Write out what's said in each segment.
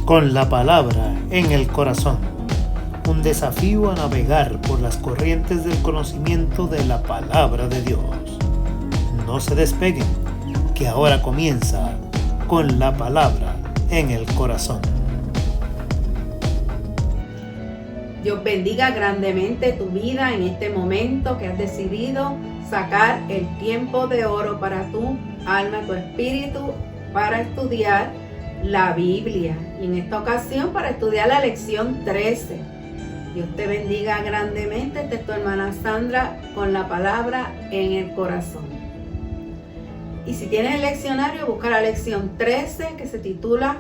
con la palabra en el corazón. Un desafío a navegar por las corrientes del conocimiento de la palabra de Dios. No se despeguen, que ahora comienza con la palabra en el corazón. Dios bendiga grandemente tu vida en este momento que has decidido sacar el tiempo de oro para tu alma, tu espíritu, para estudiar la Biblia. Y en esta ocasión para estudiar la lección 13. Dios te bendiga grandemente. Esta es tu hermana Sandra con la palabra en el corazón. Y si tienes el leccionario, busca la lección 13 que se titula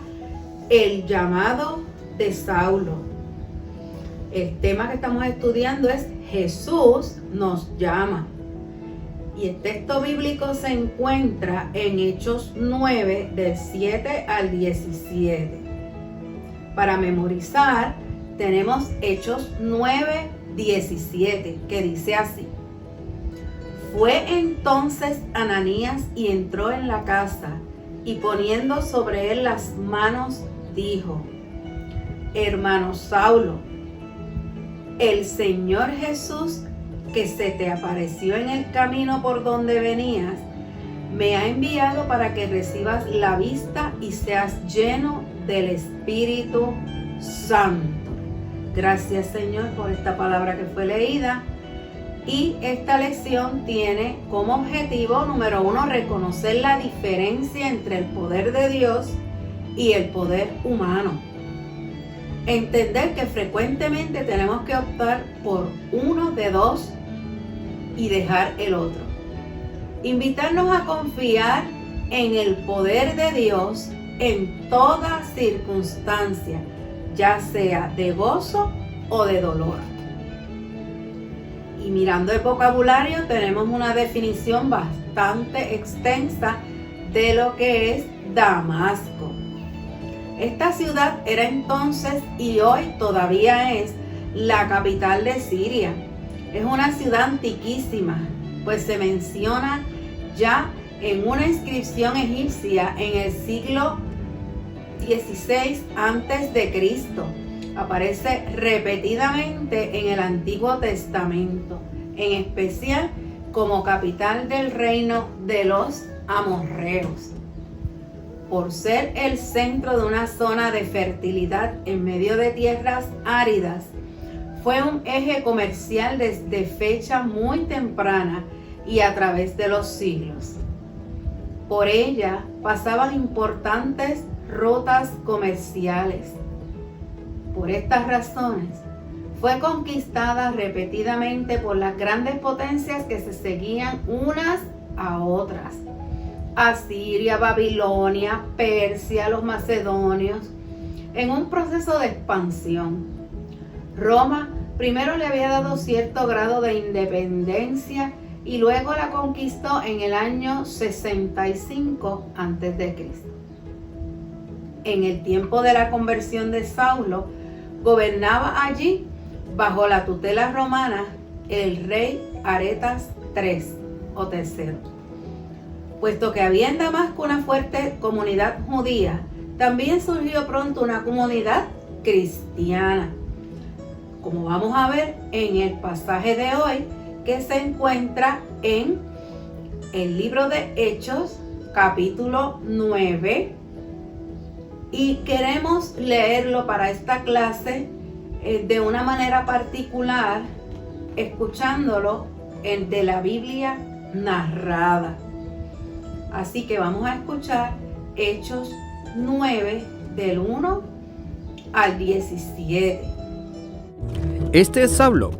El llamado de Saulo. El tema que estamos estudiando es Jesús nos llama. Y el texto bíblico se encuentra en Hechos 9, del 7 al 17. Para memorizar, tenemos Hechos 9, 17, que dice así. Fue entonces Ananías y entró en la casa, y poniendo sobre él las manos, dijo: Hermano Saulo, el Señor Jesús, que se te apareció en el camino por donde venías, me ha enviado para que recibas la vista y seas lleno del Espíritu Santo. Gracias, Señor, por esta palabra que fue leída. Y esta lección tiene como objetivo, número 1, reconocer la diferencia entre el poder de Dios y el poder humano. Entender que frecuentemente tenemos que optar por uno de dos y dejar el otro. Invitarnos a confiar en el poder de Dios en toda circunstancia, ya sea de gozo o de dolor. Y mirando el vocabulario tenemos una definición bastante extensa de lo que es Damasco. Esta ciudad era entonces y hoy todavía es la capital de Siria. Es una ciudad antiquísima, pues se menciona ya en una inscripción egipcia en el siglo XVI a.C. Aparece repetidamente en el Antiguo Testamento, en especial como capital del reino de los amorreos. Por ser el centro de una zona de fertilidad en medio de tierras áridas, fue un eje comercial desde fecha muy temprana y a través de los siglos. Por ella pasaban importantes rutas comerciales. Por estas razones, fue conquistada repetidamente por las grandes potencias que se seguían unas a otras. Asiria, Babilonia, Persia, los macedonios, en un proceso de expansión. Roma primero le había dado cierto grado de independencia y luego la conquistó en el año 65 a.C. En el tiempo de la conversión de Saulo, gobernaba allí, bajo la tutela romana, el rey Aretas III o III. Puesto que había en Damasco una fuerte comunidad judía, también surgió pronto una comunidad cristiana, como vamos a ver en el pasaje de hoy, que se encuentra en el libro de Hechos, capítulo 9, y queremos leerlo para esta clase de una manera particular, escuchándolo de la Biblia narrada. Así que vamos a escuchar Hechos 9, del 1 al 17. Este es Saulo.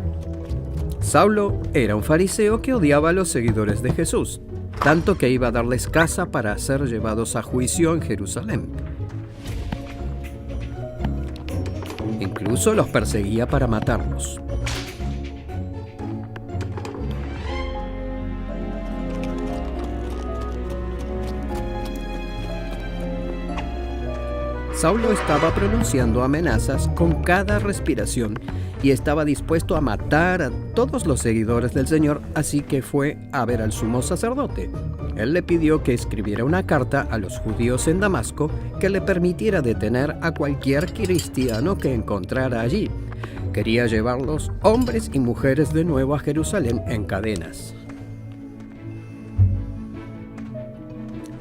Saulo era un fariseo que odiaba a los seguidores de Jesús, tanto que iba a darles caza para ser llevados a juicio en Jerusalén. Incluso los perseguía para matarlos. Saulo estaba pronunciando amenazas con cada respiración y estaba dispuesto a matar a todos los seguidores del Señor, así que fue a ver al sumo sacerdote. Él le pidió que escribiera una carta a los judíos en Damasco que le permitiera detener a cualquier cristiano que encontrara allí. Quería llevarlos, hombres y mujeres, de nuevo a Jerusalén en cadenas.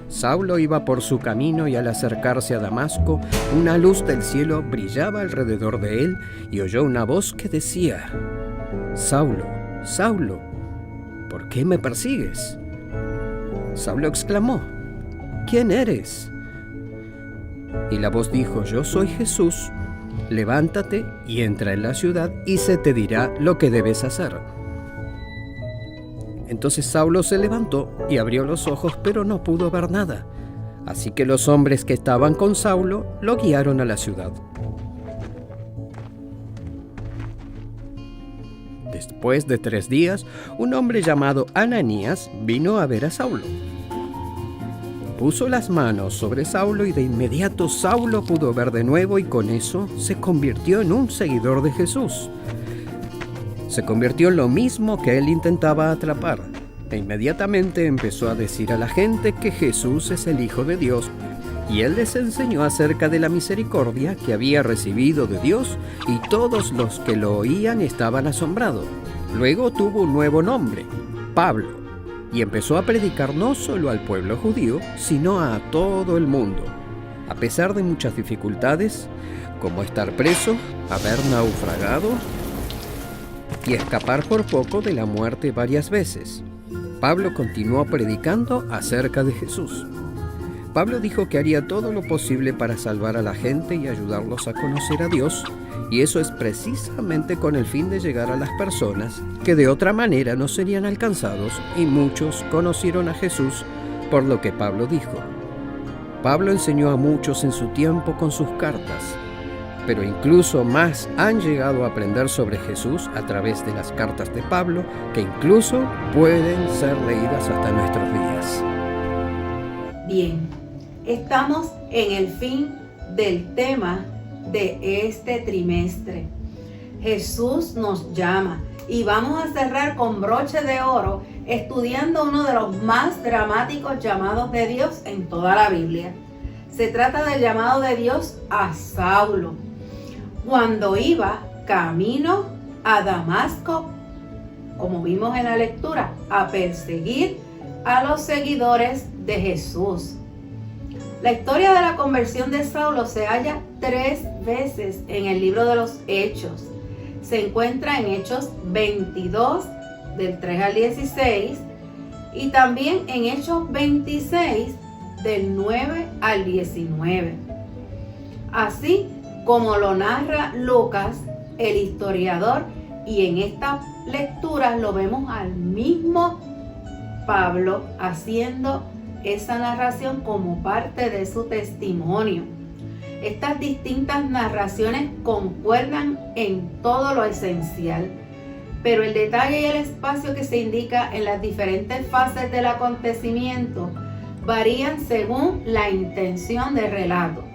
Saulo iba por su camino y al acercarse a Damasco, una luz del cielo brillaba alrededor de él y oyó una voz que decía: «Saulo, Saulo, ¿por qué me persigues?». Saulo exclamó: «¿Quién eres?». Y la voz dijo: «Yo soy Jesús. Levántate y entra en la ciudad y se te dirá lo que debes hacer». Entonces Saulo se levantó y abrió los ojos, pero no pudo ver nada. Así que los hombres que estaban con Saulo lo guiaron a la ciudad. Después de 3 días, un hombre llamado Ananías vino a ver a Saulo. Puso las manos sobre Saulo y de inmediato Saulo pudo ver de nuevo y con eso se convirtió en un seguidor de Jesús. Se convirtió en lo mismo que él intentaba atrapar, e inmediatamente empezó a decir a la gente que Jesús es el Hijo de Dios, y él les enseñó acerca de la misericordia que había recibido de Dios, y todos los que lo oían estaban asombrados. Luego tuvo un nuevo nombre, Pablo, y empezó a predicar no solo al pueblo judío, sino a todo el mundo, a pesar de muchas dificultades, como estar preso, haber naufragado y escapar por poco de la muerte varias veces. Pablo continuó predicando acerca de Jesús. Pablo dijo que haría todo lo posible para salvar a la gente y ayudarlos a conocer a Dios, y eso es precisamente con el fin de llegar a las personas que de otra manera no serían alcanzados, y muchos conocieron a Jesús por lo que Pablo dijo. Pablo enseñó a muchos en su tiempo con sus cartas, pero incluso más han llegado a aprender sobre Jesús a través de las cartas de Pablo, que incluso pueden ser leídas hasta nuestros días. Bien, estamos en el fin del tema de este trimestre. Jesús nos llama y vamos a cerrar con broche de oro estudiando uno de los más dramáticos llamados de Dios en toda la Biblia. Se trata del llamado de Dios a Saulo, cuando iba camino a Damasco, como vimos en la lectura, a perseguir a los seguidores de Jesús. La historia de la conversión de Saulo se halla 3 veces en el libro de los Hechos. Se encuentra en Hechos 22, del 3 al 16, y también en Hechos 26, del 9 al 19. Así como lo narra Lucas, el historiador, y en esta lectura lo vemos al mismo Pablo haciendo esa narración como parte de su testimonio. Estas distintas narraciones concuerdan en todo lo esencial, pero el detalle y el espacio que se indica en las diferentes fases del acontecimiento varían según la intención del relato.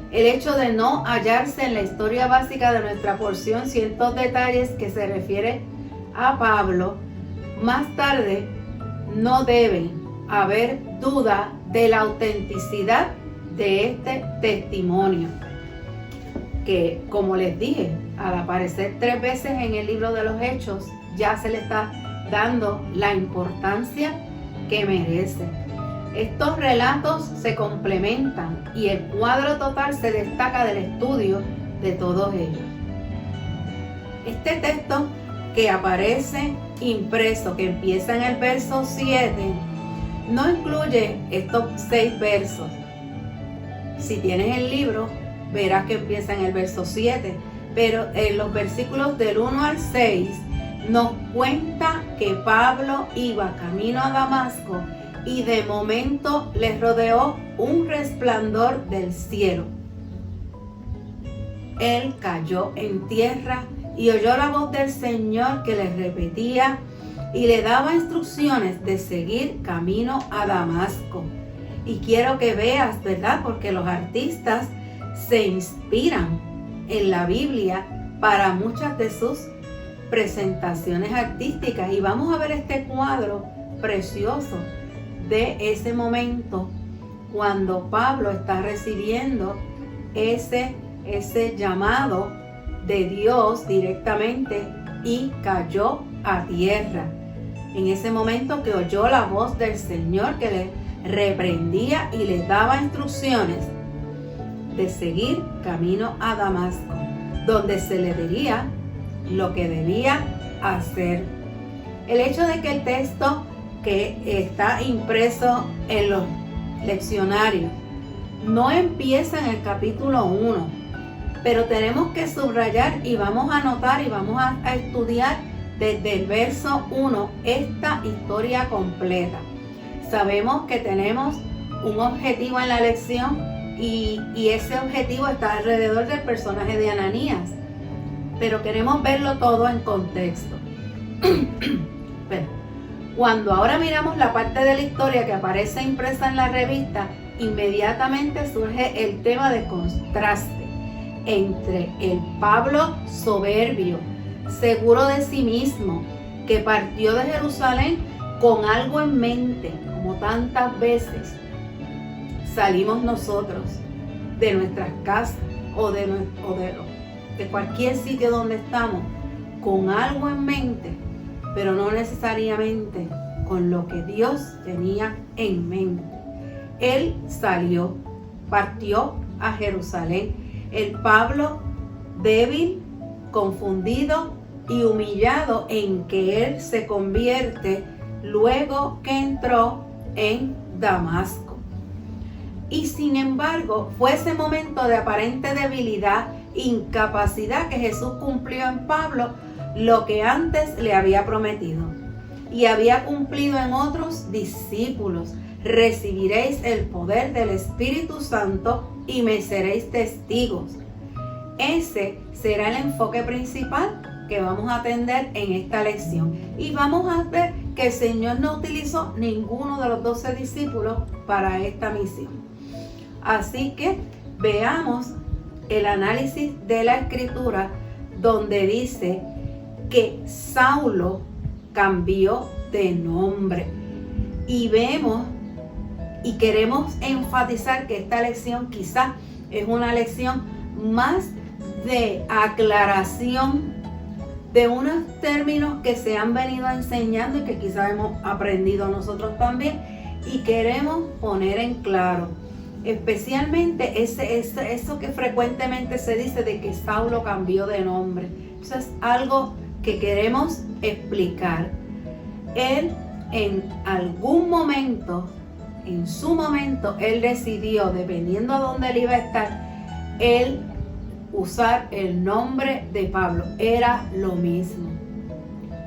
El hecho de no hallarse en la historia básica de nuestra porción ciertos detalles que se refiere a Pablo, más tarde no debe haber duda de la autenticidad de este testimonio, que, como les dije, al aparecer 3 veces en el libro de los Hechos, ya se le está dando la importancia que merece. Estos relatos se complementan y el cuadro total se destaca del estudio de todos ellos. Este texto que aparece impreso, que empieza en el verso 7, no incluye estos 6 versos. Si tienes el libro, verás que empieza en el verso 7, pero en los versículos del 1 al 6 nos cuenta que Pablo iba camino a Damasco y de momento les rodeó un resplandor del cielo. Él cayó en tierra y oyó la voz del Señor que le repetía y le daba instrucciones de seguir camino a Damasco. Y quiero que veas, ¿verdad? Porque los artistas se inspiran en la Biblia para muchas de sus presentaciones artísticas. Y vamos a ver este cuadro precioso de ese momento cuando Pablo está recibiendo ese llamado de Dios directamente y cayó a tierra. En ese momento que oyó la voz del Señor que le reprendía y le daba instrucciones de seguir camino a Damasco, donde se le diría lo que debía hacer. El hecho de que el texto que está impreso en los leccionarios no empieza en el capítulo 1, pero tenemos que subrayar y vamos a anotar y vamos a estudiar desde el verso 1 esta historia completa. Sabemos que tenemos un objetivo en la lección y ese objetivo está alrededor del personaje de Ananías, pero queremos verlo todo en contexto. Cuando ahora miramos la parte de la historia que aparece impresa en la revista, inmediatamente surge el tema de contraste entre el Pablo soberbio, seguro de sí mismo, que partió de Jerusalén con algo en mente, como tantas veces salimos nosotros de nuestras casas o de cualquier sitio donde estamos con algo en mente, pero no necesariamente con lo que Dios tenía en mente. Él partió a Jerusalén. El Pablo débil, confundido y humillado en que él se convierte luego que entró en Damasco. Y sin embargo, fue ese momento de aparente debilidad, incapacidad que Jesús cumplió en Pablo lo que antes le había prometido y había cumplido en otros discípulos. Recibiréis el poder del Espíritu Santo y me seréis testigos. Ese será el enfoque principal que vamos a atender en esta lección. Y vamos a ver que el Señor no utilizó ninguno de los 12 discípulos para esta misión. Así que veamos el análisis de la Escritura, donde dice que Saulo cambió de nombre. Y vemos y queremos enfatizar que esta lección quizás es una lección más de aclaración de unos términos que se han venido enseñando y que quizás hemos aprendido nosotros también y queremos poner en claro, especialmente eso que frecuentemente se dice de que Saulo cambió de nombre. Eso es algo que queremos explicar. Él en algún momento, en su momento, él decidió, dependiendo a dónde él iba a estar, él usar el nombre de Pablo. Era lo mismo.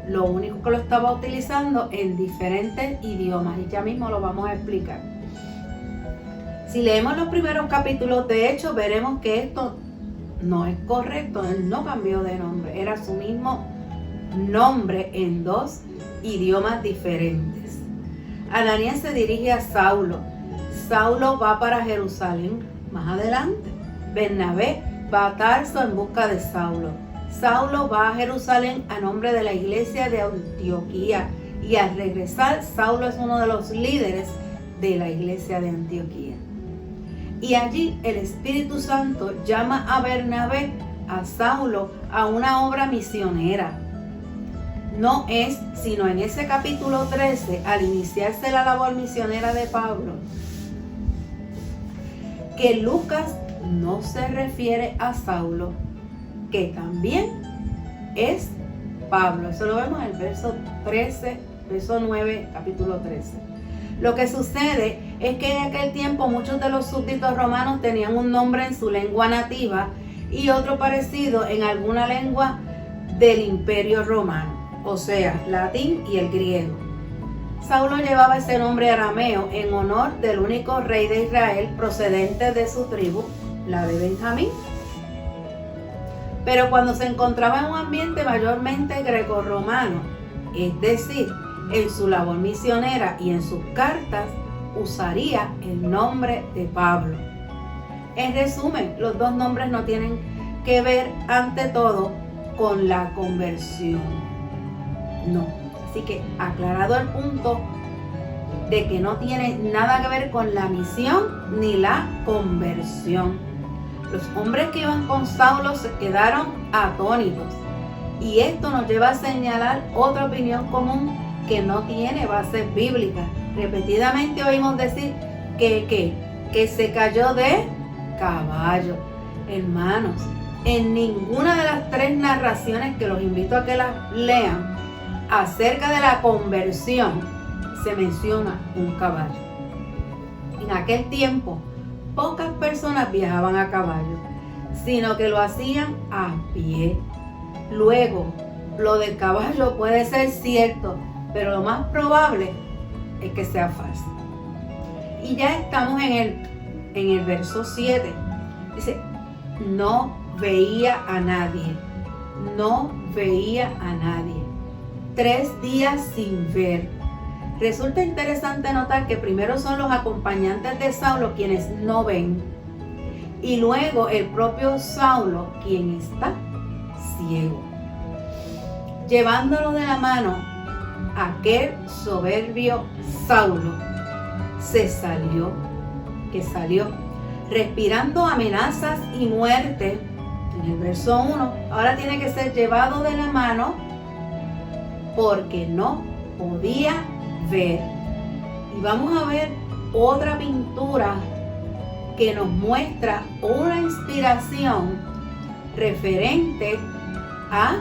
Lo único que lo estaba utilizando en diferentes idiomas y ya mismo lo vamos a explicar. Si leemos los primeros capítulos de Hechos, veremos que esto no es correcto. Él no cambió de nombre. Era su mismo nombre en dos idiomas diferentes. Ananías se dirige a Saulo. Saulo va para Jerusalén más adelante. Bernabé va a Tarso en busca de Saulo. Saulo va a Jerusalén a nombre de la iglesia de Antioquía y al regresar Saulo es uno de los líderes de la iglesia de Antioquía. Y allí el Espíritu Santo llama a Bernabé, a Saulo, a una obra misionera. No es sino en ese capítulo 13, al iniciarse la labor misionera de Pablo, que Lucas no se refiere a Saulo, que también es Pablo. Eso lo vemos en el verso 13, verso 9, capítulo 13. Lo que sucede es que en aquel tiempo muchos de los súbditos romanos tenían un nombre en su lengua nativa y otro parecido en alguna lengua del Imperio Romano, o sea, latín y el griego. Saulo llevaba ese nombre arameo en honor del único rey de Israel procedente de su tribu, la de Benjamín. Pero cuando se encontraba en un ambiente mayormente grecorromano, es decir, en su labor misionera y en sus cartas, usaría el nombre de Pablo. En resumen, los dos nombres no tienen que ver ante todo con la conversión. No. Así que aclarado el punto de que no tiene nada que ver con la misión ni la conversión. Los hombres que iban con Saulo se quedaron atónitos. Y esto nos lleva a señalar otra opinión común que no tiene base bíblica. Repetidamente oímos decir que se cayó de caballo. Hermanos, en ninguna de las tres narraciones, que los invito a que las lean, acerca de la conversión se menciona un caballo. En aquel tiempo, pocas personas viajaban a caballo, sino que lo hacían a pie. Luego, lo del caballo puede ser cierto, pero lo más probable es que sea falso. Y ya estamos en el verso 7. Dice, no veía a nadie. No veía a nadie. 3 días sin ver. Resulta interesante notar que primero son los acompañantes de Saulo quienes no ven, y luego el propio Saulo quien está ciego. Llevándolo de la mano, aquel soberbio Saulo salió, respirando amenazas y muerte. En el verso 1, ahora tiene que ser llevado de la mano porque no podía ver. Y vamos a ver otra pintura que nos muestra una inspiración referente a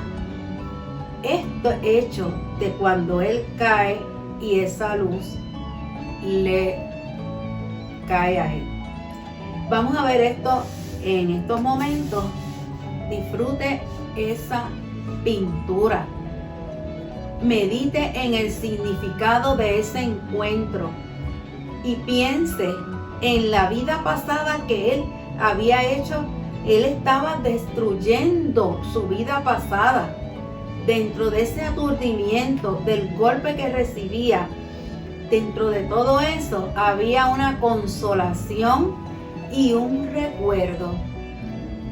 este hecho de cuando él cae y esa luz le cae a él. Vamos a ver esto en estos momentos. Disfrute esa pintura. Medite en el significado de ese encuentro y piense en la vida pasada que él había hecho. Él estaba destruyendo su vida pasada. Dentro de ese aturdimiento, del golpe que recibía, dentro de todo eso había una consolación y un recuerdo.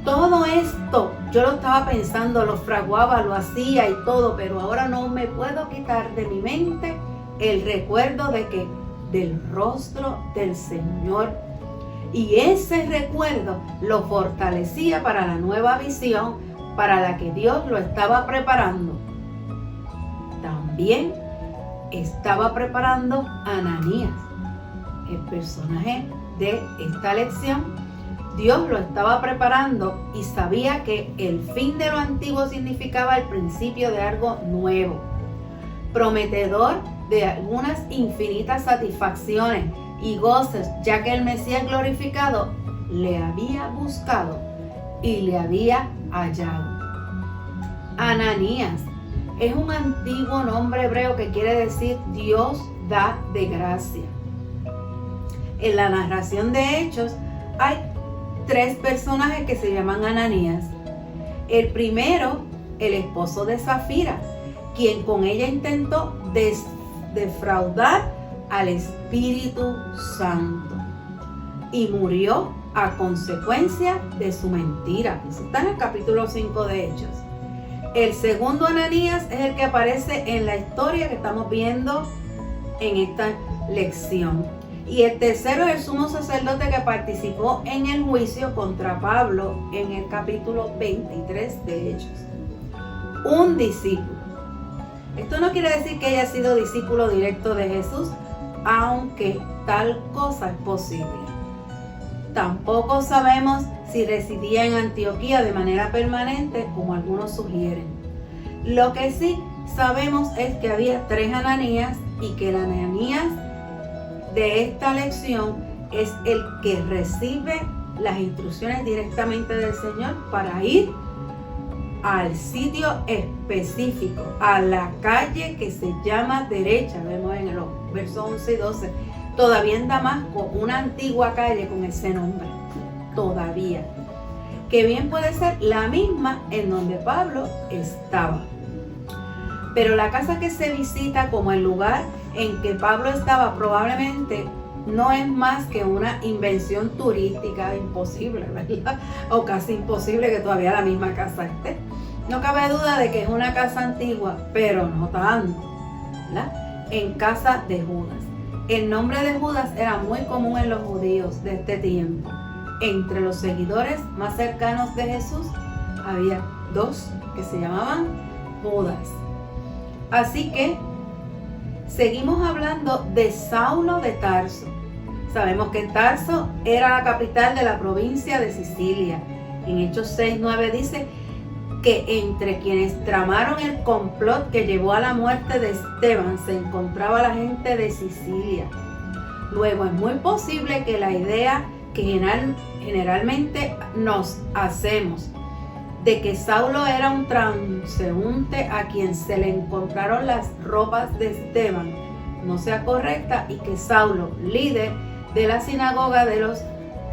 Todo esto yo lo estaba pensando, lo fraguaba, lo hacía y todo, pero ahora no me puedo quitar de mi mente el recuerdo del rostro del Señor. Y ese recuerdo lo fortalecía para la nueva visión para la que Dios lo estaba preparando. También estaba preparando a Ananías, el personaje de esta lección. Dios lo estaba preparando y sabía que el fin de lo antiguo significaba el principio de algo nuevo, prometedor de algunas infinitas satisfacciones y goces, ya que el Mesías glorificado le había buscado y le había hallado. Ananías es un antiguo nombre hebreo que quiere decir Dios da de gracia. En la narración de Hechos hay 3 personajes que se llaman Ananías. El primero, el esposo de Zafira, quien con ella intentó defraudar al Espíritu Santo y murió a consecuencia de su mentira. Eso está en el capítulo 5 de Hechos. El segundo Ananías es el que aparece en la historia que estamos viendo en esta lección. Y el tercero es el sumo sacerdote que participó en el juicio contra Pablo en el capítulo 23 de Hechos. Un discípulo. Esto no quiere decir que haya sido discípulo directo de Jesús, aunque tal cosa es posible. Tampoco sabemos si residía en Antioquía de manera permanente, como algunos sugieren. Lo que sí sabemos es que había 3 Ananías y que el Ananías de esta lección es el que recibe las instrucciones directamente del Señor para ir al sitio específico, a la calle que se llama derecha. Vemos en los versos 11 y 12, todavía en Damasco, una antigua calle con ese nombre, todavía, que bien puede ser la misma en donde Pablo estaba. Pero la casa que se visita como el lugar en que Pablo estaba probablemente no es más que una invención turística imposible, ¿verdad? O casi imposible que todavía la misma casa esté. No cabe duda de que es una casa antigua, pero no tanto, ¿verdad? En casa de Judas. El nombre de Judas era muy común en los judíos de este tiempo. Entre los seguidores más cercanos de Jesús había dos que se llamaban Judas. Así que seguimos hablando de Saulo de Tarso. Sabemos que Tarso era la capital de la provincia de Sicilia. En Hechos 6:9 dice que entre quienes tramaron el complot que llevó a la muerte de Esteban se encontraba la gente de Sicilia. Luego es muy posible que la idea que generalmente nos hacemos de que Saulo era un transeúnte a quien se le encontraron las ropas de Esteban no sea correcta, y que Saulo, líder de la sinagoga de los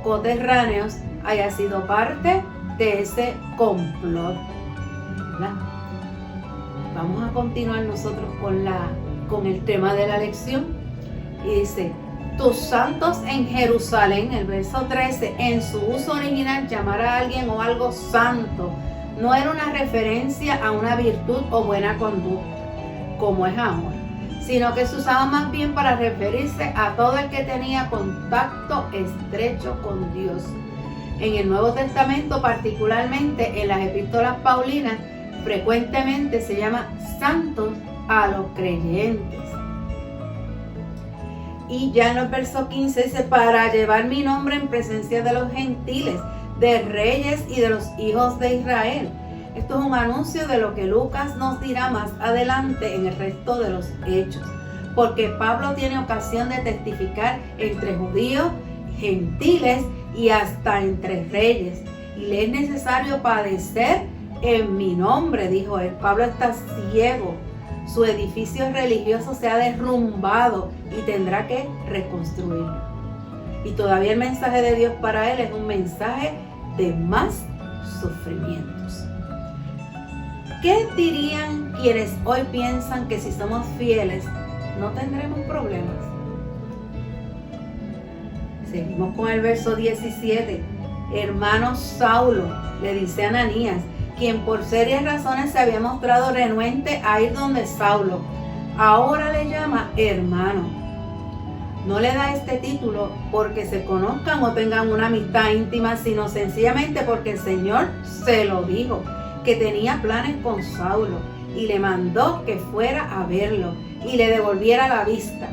coterráneos, haya sido parte de ese complot, ¿verdad? Vamos a continuar nosotros con el tema de la lección. Y dice: tus santos en Jerusalén, el verso 13, en su uso original, llamar a alguien o algo santo no era una referencia a una virtud o buena conducta, como es ahora, sino que se usaba más bien para referirse a todo el que tenía contacto estrecho con Dios. En el Nuevo Testamento, particularmente en las epístolas paulinas, frecuentemente se llama santos a los creyentes. Y ya en el verso 15 dice: para llevar mi nombre en presencia de los gentiles, de reyes y de los hijos de Israel. Esto es un anuncio de lo que Lucas nos dirá más adelante en el resto de los hechos, porque Pablo tiene ocasión de testificar entre judíos, gentiles y hasta entre reyes, y le es necesario padecer en mi nombre, dijo él. Pablo está ciego, su edificio religioso se ha derrumbado y tendrá que reconstruirlo. Y todavía el mensaje de Dios para él es un mensaje de más sufrimientos. ¿Qué dirían quienes hoy piensan que si somos fieles no tendremos problemas? Seguimos con el verso 17. Hermano Saulo, le dice a Ananías, quien por serias razones se había mostrado renuente a ir donde Saulo, ahora le llama hermano. No le da este título porque se conozcan o tengan una amistad íntima, sino sencillamente porque el Señor se lo dijo, que tenía planes con Saulo, y le mandó que fuera a verlo y le devolviera la vista.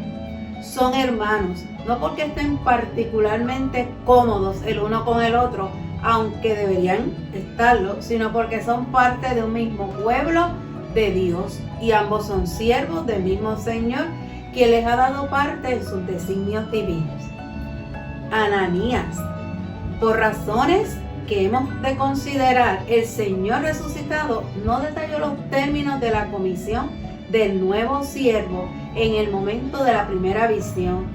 Son hermanos, no porque estén particularmente cómodos el uno con el otro, aunque deberían estarlo, sino porque son parte de un mismo pueblo de Dios, y ambos son siervos del mismo Señor, quien les ha dado parte en sus designios divinos. Ananías, por razones que hemos de considerar, el Señor resucitado no detalló los términos de la comisión del nuevo siervo en el momento de la primera visión,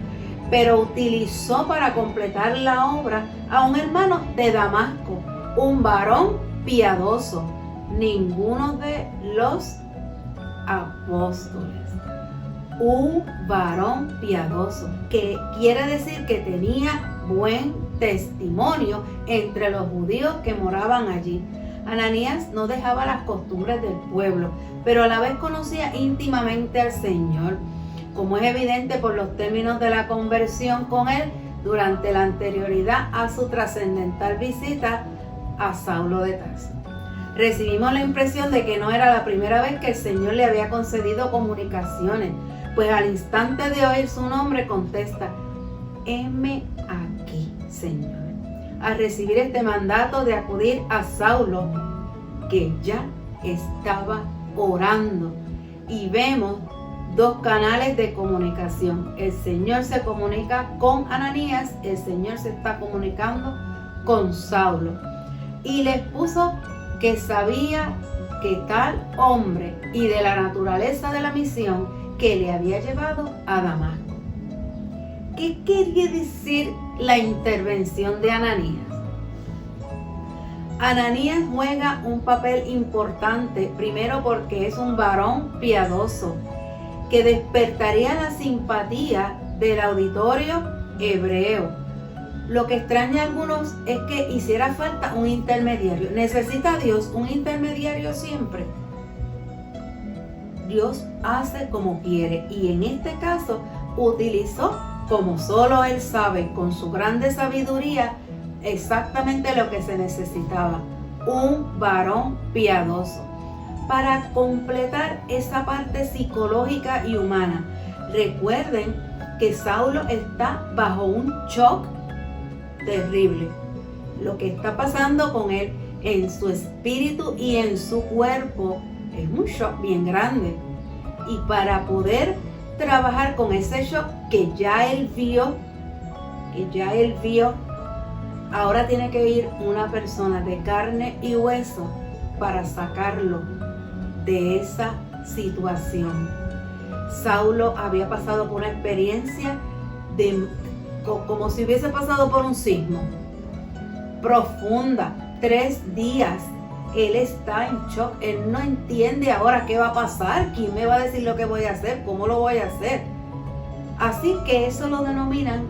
pero utilizó para completar la obra a un hermano de Damasco, un varón piadoso, ninguno de los apóstoles. Un varón piadoso, que quiere decir que tenía buen testimonio entre los judíos que moraban allí. Ananías no dejaba las costumbres del pueblo, pero a la vez conocía íntimamente al Señor, como es evidente por los términos de la conversión con él durante la anterioridad a su trascendental visita a Saulo de Tarso. Recibimos la impresión de que no era la primera vez que el Señor le había concedido comunicaciones, pues al instante de oír su nombre contesta: heme aquí, Señor. Al recibir este mandato de acudir a Saulo, que ya estaba orando, y vemos dos canales de comunicación. El Señor se comunica con Ananías, el Señor se está comunicando con Saulo, y les puso que sabía que tal hombre y de la naturaleza de la misión que le había llevado a Damasco. ¿Qué quería decir la intervención de Ananías? Ananías juega un papel importante, primero porque es un varón piadoso, que despertaría la simpatía del auditorio hebreo. Lo que extraña a algunos es que hiciera falta un intermediario. ¿Necesita Dios un intermediario siempre? Dios hace como quiere, y en este caso utilizó, como solo Él sabe, con su grande sabiduría, exactamente lo que se necesitaba: un varón piadoso, para completar esa parte psicológica y humana. Recuerden que Saulo está bajo un shock terrible. Lo que está pasando con él en su espíritu y en su cuerpo es un shock bien grande. Y para poder trabajar con ese shock que ya él vio, ahora tiene que ir una persona de carne y hueso para sacarlo de esa situación. Saulo había pasado por una experiencia como si hubiese pasado por un sismo profunda. 3 días él está en shock. Él no entiende ahora qué va a pasar, quién me va a decir lo que voy a hacer, cómo lo voy a hacer. Así que eso lo denominan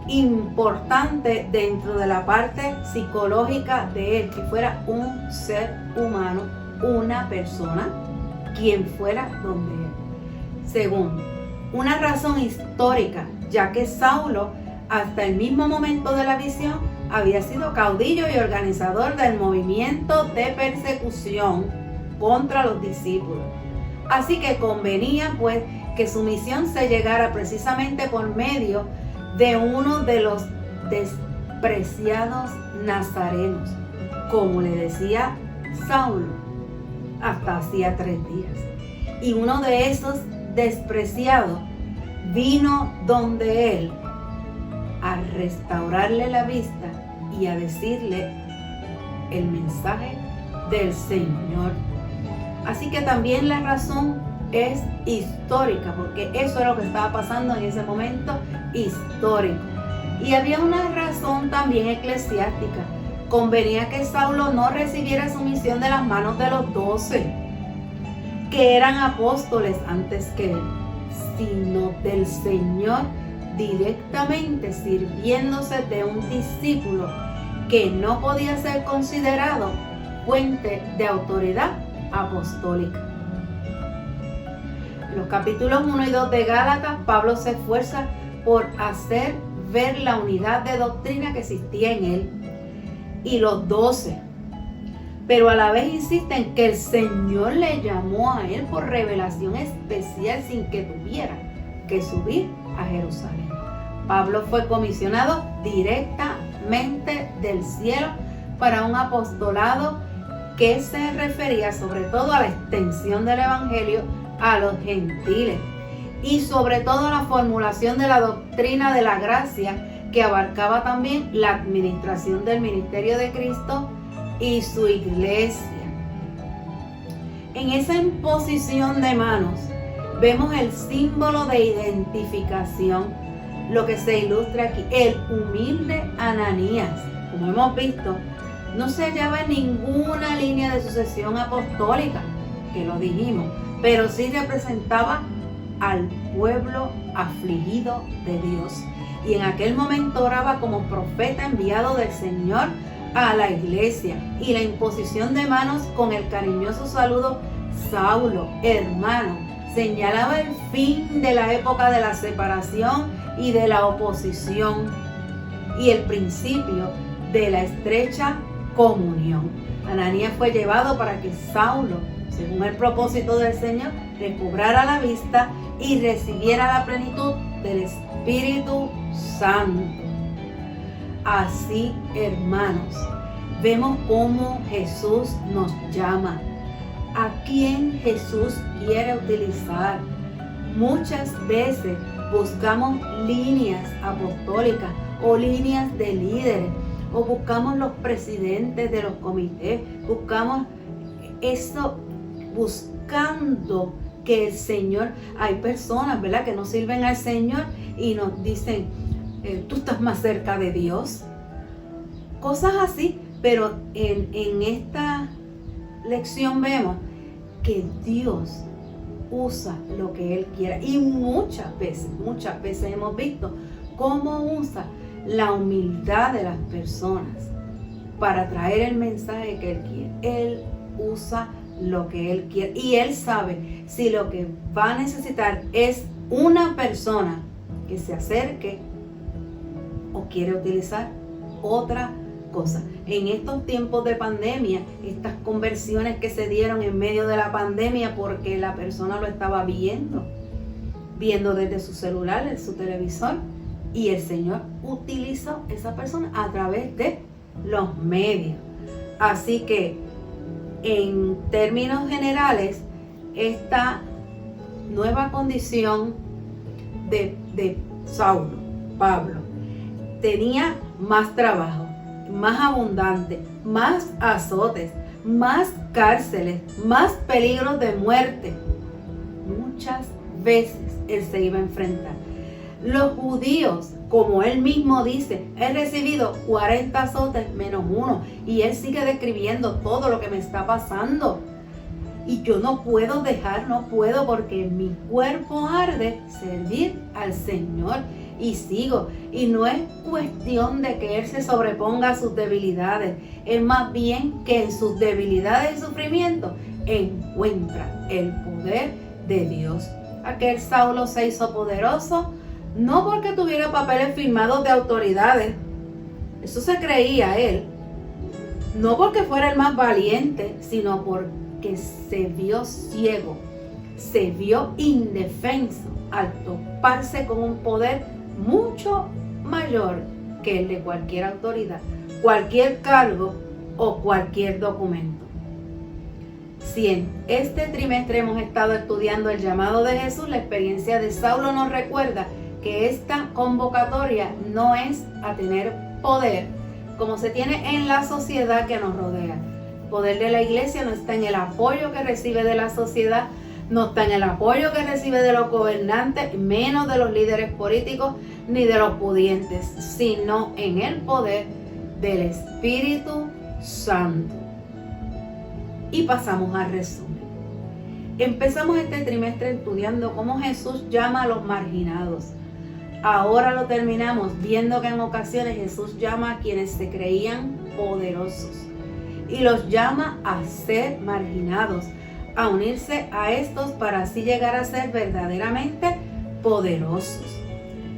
importante dentro de la parte psicológica de él, que fuera un ser humano, una persona, quien fuera donde él. Segundo, una razón histórica, ya que Saulo, hasta el mismo momento de la visión, había sido caudillo y organizador del movimiento de persecución contra los discípulos. Así que convenía pues que su misión se llegara precisamente por medio de uno de los despreciados nazarenos, como le decía Saulo, hasta hacía 3 días. Y uno de esos despreciados vino donde él a restaurarle la vista y a decirle el mensaje del Señor. Así que también la razón es histórica, porque eso es lo que estaba pasando en ese momento histórico. Y había una razón también eclesiástica. Convenía que Saulo no recibiera su misión de las manos de los 12, que eran apóstoles antes que él, sino del Señor directamente, sirviéndose de un discípulo que no podía ser considerado fuente de autoridad apostólica. En los capítulos 1 y 2 de Gálatas, Pablo se esfuerza por hacer ver la unidad de doctrina que existía en él y los 12, pero a la vez insiste en que el Señor le llamó a él por revelación especial sin que tuviera que subir a Jerusalén. Pablo fue comisionado directamente del cielo para un apostolado que se refería sobre todo a la extensión del evangelio a los gentiles y sobre todo a la formulación de la doctrina de la gracia, que abarcaba también la administración del ministerio de Cristo y su iglesia. En esa imposición de manos vemos el símbolo de identificación, lo que se ilustra aquí. El humilde Ananías, como hemos visto, no se hallaba en ninguna línea de sucesión apostólica, que lo dijimos, pero sí representaba al pueblo afligido de Dios. Y en aquel momento oraba como profeta enviado del Señor a la iglesia. Y la imposición de manos con el cariñoso saludo: Saulo, hermano, señalaba el fin de la época de la separación y de la oposición y el principio de la estrecha comunión. Ananías fue llevado para que Saulo, según el propósito del Señor, recobrara la vista y recibiera la plenitud del Espíritu Santo. Así, hermanos, vemos cómo Jesús nos llama, a quién Jesús quiere utilizar. Muchas veces buscamos líneas apostólicas o líneas de líderes, o buscamos los presidentes de los comités, buscamos eso, buscando que el Señor, hay personas, ¿verdad?, que no sirven al Señor y nos dicen: tú estás más cerca de Dios, cosas así. Pero en esta lección vemos que Dios usa lo que Él quiera, y muchas veces hemos visto cómo usa la humildad de las personas para traer el mensaje que Él quiere. Él usa lo que Él quiere y Él sabe si lo que va a necesitar es una persona que se acerque o quiere utilizar otra cosa. En estos tiempos de pandemia, estas conversiones que se dieron en medio de la pandemia porque la persona lo estaba viendo desde su celular, de su televisor, y el Señor utilizó esa persona a través de los medios. Así que en términos generales, esta nueva condición de Saulo, Pablo, tenía más trabajo, más abundante, más azotes, más cárceles, más peligros de muerte. Muchas veces él se iba a enfrentar. Los judíos, como él mismo dice, he recibido 40 azotes menos uno, y él sigue describiendo todo lo que me está pasando. Y yo no puedo porque mi cuerpo arde servir al Señor. Y sigo. Y no es cuestión de que Él se sobreponga a sus debilidades. Es más bien que en sus debilidades y sufrimientos encuentra el poder de Dios. Aquel Saulo se hizo poderoso no porque tuviera papeles firmados de autoridades. Eso se creía él. No porque fuera el más valiente, sino porque se vio ciego, se vio indefenso al toparse con un poder mucho mayor que el de cualquier autoridad, cualquier cargo o cualquier documento. Si en este trimestre hemos estado estudiando el llamado de Jesús, la experiencia de Saulo nos recuerda que esta convocatoria no es a tener poder como se tiene en la sociedad que nos rodea. El poder de la iglesia no está en el apoyo que recibe de la sociedad, no está en el apoyo que recibe de los gobernantes, menos de los líderes políticos ni de los pudientes, sino en el poder del Espíritu Santo. Y pasamos al resumen. Empezamos este trimestre estudiando cómo Jesús llama a los marginados. Ahora lo terminamos viendo que en ocasiones Jesús llama a quienes se creían poderosos y los llama a ser marginados, a unirse a estos para así llegar a ser verdaderamente poderosos.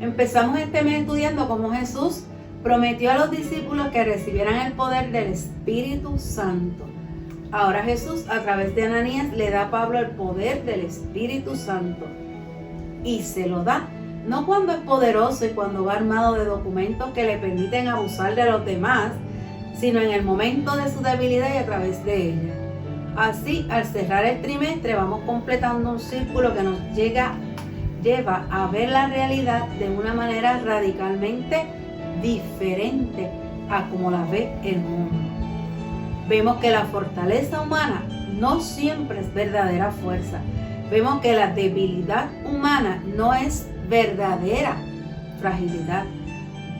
Empezamos este mes estudiando cómo Jesús prometió a los discípulos que recibieran el poder del Espíritu Santo. Ahora Jesús, a través de Ananías, le da a Pablo el poder del Espíritu Santo. Y se lo da, no cuando es poderoso y cuando va armado de documentos que le permiten abusar de los demás, sino en el momento de su debilidad y a través de ella. Así, al cerrar el trimestre, vamos completando un círculo que nos lleva a ver la realidad de una manera radicalmente diferente a como la ve el mundo. Vemos que la fortaleza humana no siempre es verdadera fuerza. Vemos que la debilidad humana no es verdadera fragilidad.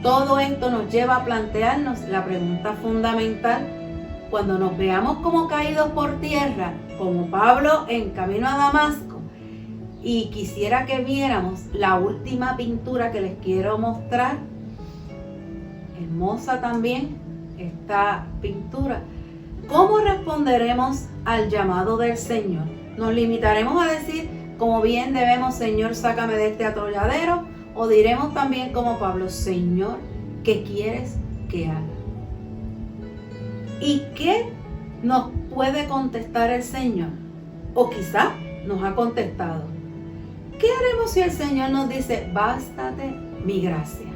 Todo esto nos lleva a plantearnos la pregunta fundamental: cuando nos veamos como caídos por tierra, como Pablo en camino a Damasco, y quisiera que viéramos la última pintura que les quiero mostrar, hermosa también esta pintura, ¿cómo responderemos al llamado del Señor? ¿Nos limitaremos a decir, como bien debemos, Señor, sácame de este atolladero? ¿O diremos también como Pablo, Señor, ¿qué quieres que haga? ¿Y qué nos puede contestar el Señor? O quizá nos ha contestado. ¿Qué haremos si el Señor nos dice, bástate mi gracia?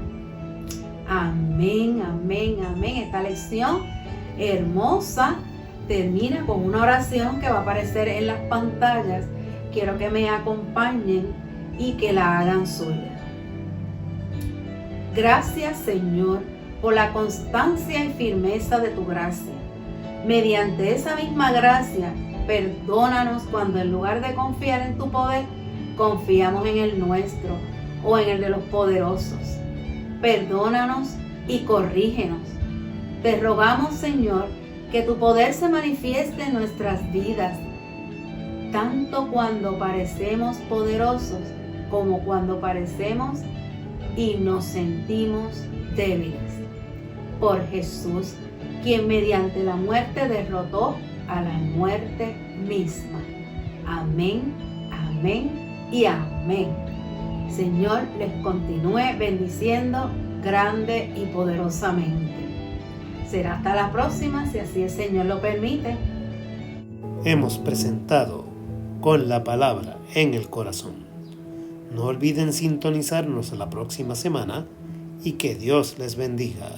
Amén, amén, amén. Esta lección hermosa termina con una oración que va a aparecer en las pantallas. Quiero que me acompañen y que la hagan suya. Gracias, Señor, por la constancia y firmeza de tu gracia. Mediante esa misma gracia, perdónanos cuando en lugar de confiar en tu poder, confiamos en el nuestro o en el de los poderosos. Perdónanos y corrígenos. Te rogamos, Señor, que tu poder se manifieste en nuestras vidas, tanto cuando parecemos poderosos como cuando parecemos y nos sentimos débiles. Por Jesús, quien mediante la muerte derrotó a la muerte misma. Amén, amén y amén. Señor, les continúe bendiciendo grande y poderosamente. Será hasta la próxima, si así el Señor lo permite. Hemos presentado Con la Palabra en el Corazón. No olviden sintonizarnos la próxima semana y que Dios les bendiga.